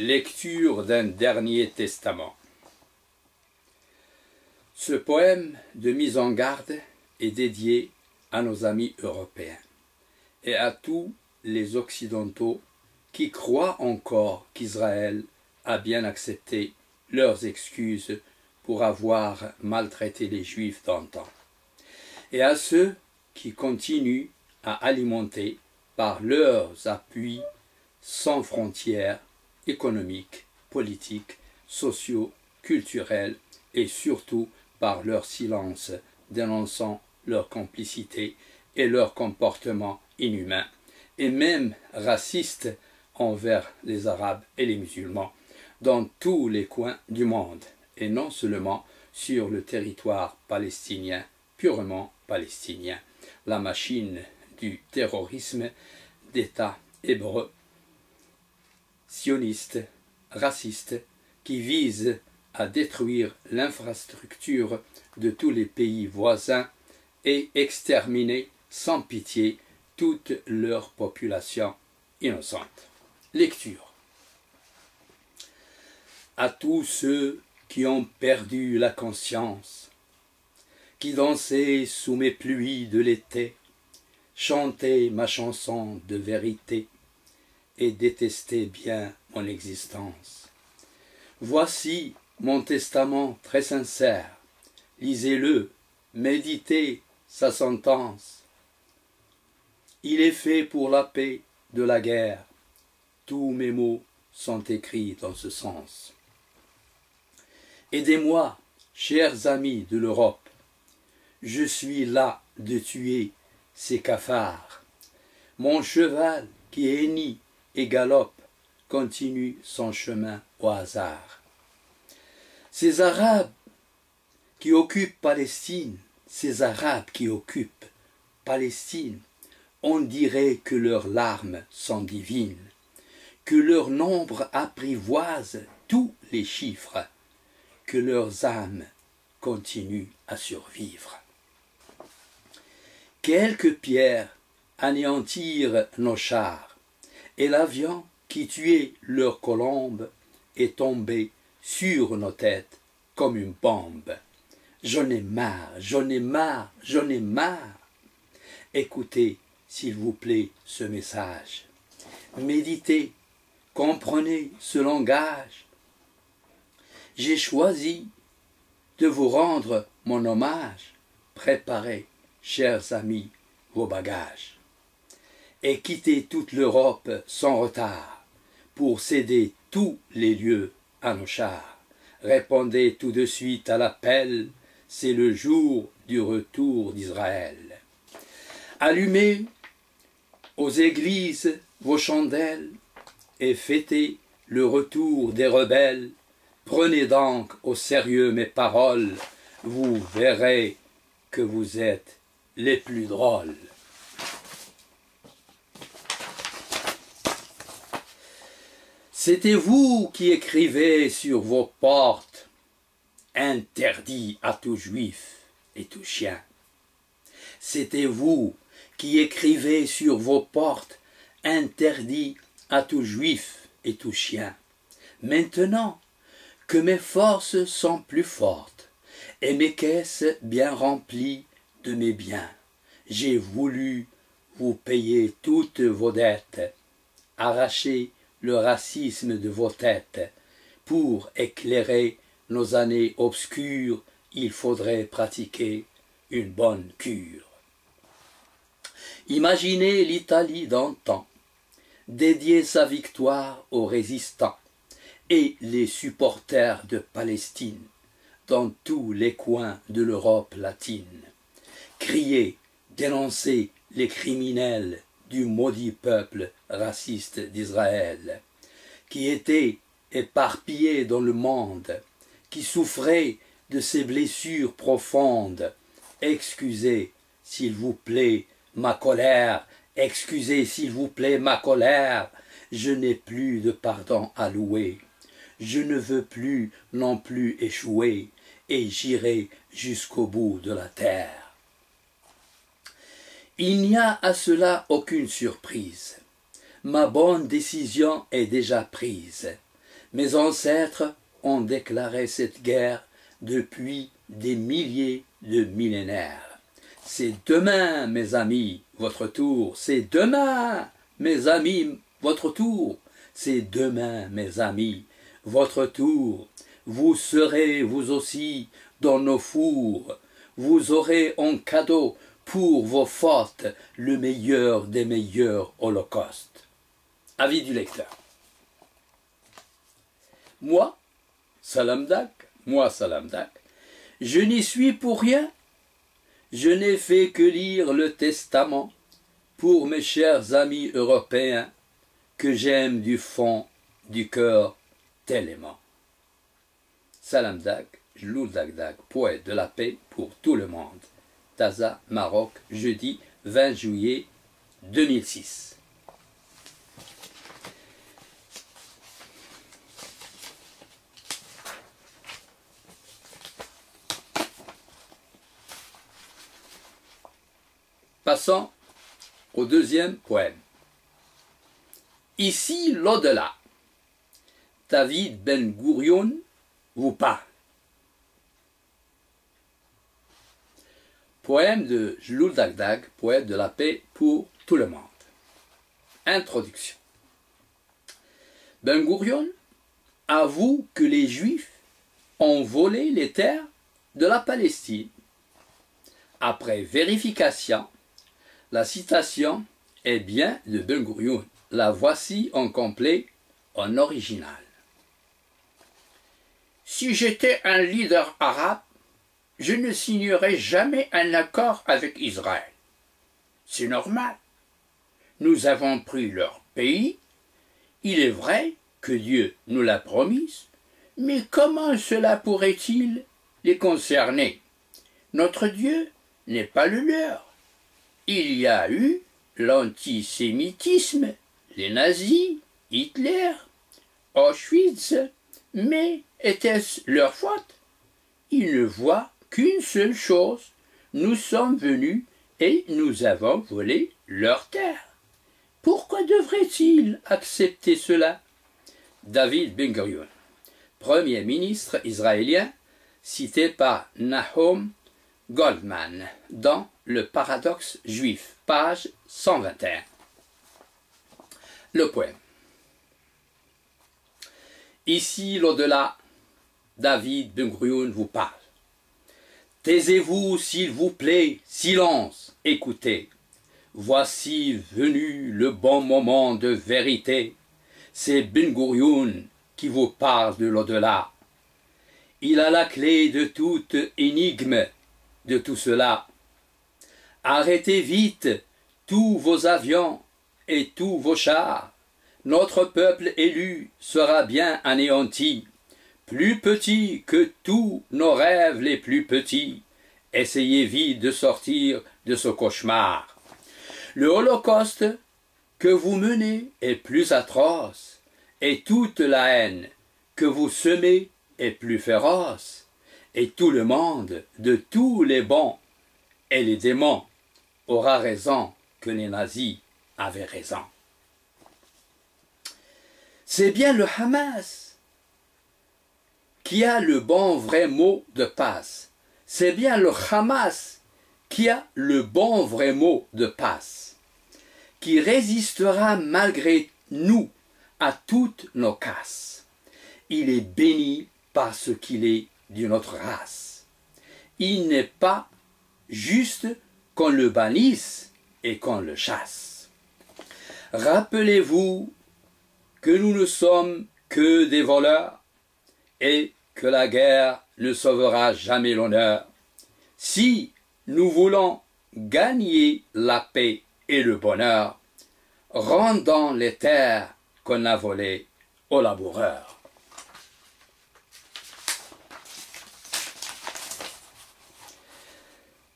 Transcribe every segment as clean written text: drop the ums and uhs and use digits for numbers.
Lecture d'un dernier testament. Ce poème de mise en garde est dédié à nos amis européens et à tous les Occidentaux qui croient encore qu'Israël a bien accepté leurs excuses pour avoir maltraité les Juifs d'antan, et à ceux qui continuent à alimenter par leurs appuis sans frontières économiques, politiques, sociaux, culturels et surtout par leur silence dénonçant leur complicité et leur comportement inhumain et même raciste envers les Arabes et les musulmans dans tous les coins du monde et non seulement sur le territoire palestinien, purement palestinien, la machine du terrorisme d'État hébreu, sioniste, raciste, qui vise à détruire l'infrastructure de tous les pays voisins et exterminer sans pitié toute leur population innocente. Lecture. À tous ceux qui ont perdu la conscience, qui dansaient sous mes pluies de l'été, chantaient ma chanson de vérité et détestaient bien mon existence. Voici mon testament très sincère, lisez-le, méditez sa sentence. Il est fait pour la paix de la guerre, tous mes mots sont écrits dans ce sens. Aidez-moi, chers amis de l'Europe, je suis là de tuer ces cafards. Mon cheval qui hennit et galope continue son chemin au hasard. Ces Arabes qui occupent Palestine, ces Arabes qui occupent Palestine, on dirait que leurs larmes sont divines, que leur nombre apprivoise tous les chiffres, que leurs âmes continuent à survivre. Quelques pierres anéantirent nos chars, et l'avion qui tuait leurs colombes est tombé sur nos têtes comme une bombe. J'en ai marre, j'en ai marre, j'en ai marre. Écoutez, s'il vous plaît, ce message. Méditez, comprenez ce langage. J'ai choisi de vous rendre mon hommage. Préparez, chers amis, vos bagages. Et quittez toute l'Europe sans retard pour céder tous les lieux à nos chars. Répondez tout de suite à l'appel, c'est le jour du retour d'Israël. Allumez aux églises vos chandelles et fêtez le retour des rebelles. Prenez donc au sérieux mes paroles, vous verrez que vous êtes les plus drôles. C'était vous qui écrivez sur vos portes « Interdit à tout juif et tout chien ». C'était vous qui écrivez sur vos portes « Interdit à tout juif et tout chien ». Maintenant que mes forces sont plus fortes et mes caisses bien remplies de mes biens, j'ai voulu vous payer toutes vos dettes, arracher le racisme de vos têtes. Pour éclairer nos années obscures, il faudrait pratiquer une bonne cure. Imaginez l'Italie d'antan, dédier sa victoire aux résistants et les supporters de Palestine dans tous les coins de l'Europe latine. Crier, dénoncer les criminels du maudit peuple raciste d'Israël, qui était éparpillé dans le monde, qui souffrait de ses blessures profondes. Excusez, s'il vous plaît, ma colère, excusez, s'il vous plaît, ma colère, je n'ai plus de pardon à louer. Je ne veux plus non plus échouer, et j'irai jusqu'au bout de la terre. Il n'y a à cela aucune surprise. Ma bonne décision est déjà prise. Mes ancêtres ont déclaré cette guerre depuis des milliers de millénaires. C'est demain, mes amis, votre tour. C'est demain, mes amis, votre tour. C'est demain, mes amis, votre tour. Vous serez, vous aussi, dans nos fours. Vous aurez en cadeau pour vos fautes le meilleur des meilleurs holocaustes. Avis du lecteur. Moi, Salam Dak, je n'y suis pour rien. Je n'ai fait que lire le testament pour mes chers amis européens que j'aime du fond du cœur tellement. Salam Dak, Jloul Dak, poète de la paix pour tout le monde. Taza, Maroc, jeudi 20 juillet 2006. Passons au deuxième poème. Ici l'au-delà. David Ben Gourion vous parle. Poème de Jloul Dak, poète de la paix pour tout le monde. Introduction. Ben Gourion avoue que les Juifs ont volé les terres de la Palestine. Après vérification, la citation est bien de Ben Gourion. La voici en complet, en original. Si j'étais un leader arabe, je ne signerais jamais un accord avec Israël. C'est normal. Nous avons pris leur pays. Il est vrai que Dieu nous l'a promis, mais comment cela pourrait-il les concerner? Notre Dieu n'est pas le leur. Il y a eu l'antisémitisme, les nazis, Hitler, Auschwitz, mais était-ce leur faute? Ils ne voient qu'une seule chose, nous sommes venus et nous avons volé leur terre. Pourquoi devraient-ils accepter cela? David Ben Gourion, premier ministre israélien, cité par Nahum Goldman dans Le paradoxe juif, page 121. Le poème. Ici l'au-delà, David Ben Gourion vous parle. Taisez-vous, s'il vous plaît, silence, écoutez. Voici venu le bon moment de vérité. C'est Ben Gourion qui vous parle de l'au-delà. Il a la clé de toute énigme de tout cela. Arrêtez vite tous vos avions et tous vos chars. Notre peuple élu sera bien anéanti. Plus petit que tous nos rêves les plus petits, essayez vite de sortir de ce cauchemar. Le holocauste que vous menez est plus atroce, et toute la haine que vous semez est plus féroce, et tout le monde, de tous les bons et les démons, aura raison que les nazis avaient raison. C'est bien le Hamas qui a le bon vrai mot de passe. C'est bien le Hamas qui a le bon vrai mot de passe, qui résistera malgré nous à toutes nos casses. Il est béni parce qu'il est d'une autre race. Il n'est pas juste qu'on le bannisse et qu'on le chasse. Rappelez-vous que nous ne sommes que des voleurs et que la guerre ne sauvera jamais l'honneur. Si nous voulons gagner la paix et le bonheur, rendons les terres qu'on a volées aux laboureurs.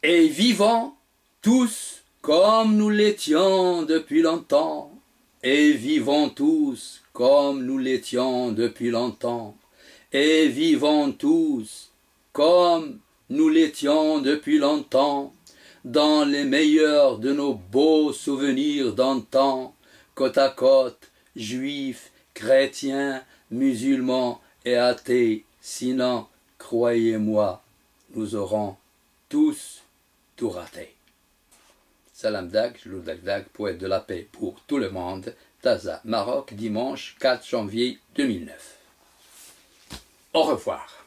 Et vivons tous comme nous l'étions depuis longtemps, et vivons tous comme nous l'étions depuis longtemps, et vivons tous comme nous l'étions depuis longtemps, dans les meilleurs de nos beaux souvenirs d'antan, côte à côte, juifs, chrétiens, musulmans et athées, sinon, croyez-moi, nous aurons tous tout raté. Salam Dag, Dag, poète de la paix pour tout le monde, Taza, Maroc, dimanche 4 janvier 2009. Au revoir.